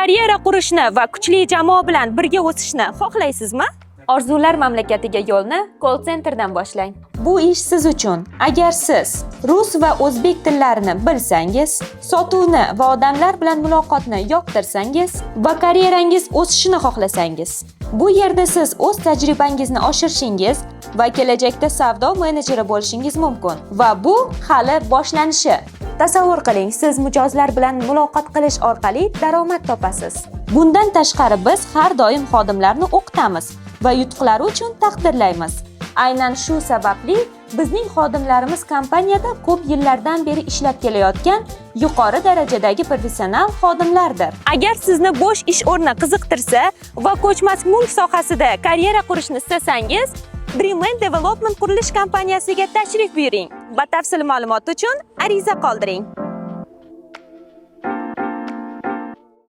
karyera qurishni va kuchli jamoa bilan birga o'sishni xohlaysizmi? Orzular mamlakatiga yo'lni call centerdan boshlang. Bu ish siz uchun. Agar siz rus va o'zbek tillarini bilsangiz, sotuvni va odamlar bilan muloqotni yoqtirsangiz va karyerangiz o'sishini xohlasangiz, bu yerda siz o'z tajribangizni oshirishingiz va kelajakda savdo menejeri bo'lishingiz mumkin. Va bu hali boshlanishi. Tasavvur qiling, siz mijozlar bilan muloqot qilish orqali daromad topasiz. Bundan tashqari biz har doim xodimlarni o'qitamiz va yutuqlari uchun taqdirlaymiz. Aynan shu sababli bizning xodimlarimiz kompaniyada ko'p yillardan beri ishlab kelayotgan yuqori darajadagi professional xodimlardir. Agar sizni bo'sh ish o'rni qiziqtirsa va ko'chmas mulk sohasida karyera qurishni istasangiz, Dreamland Development qurilish kompaniyasiga tashrif buyuring. Batafsil ma'lumot uchun ariza qoldiring.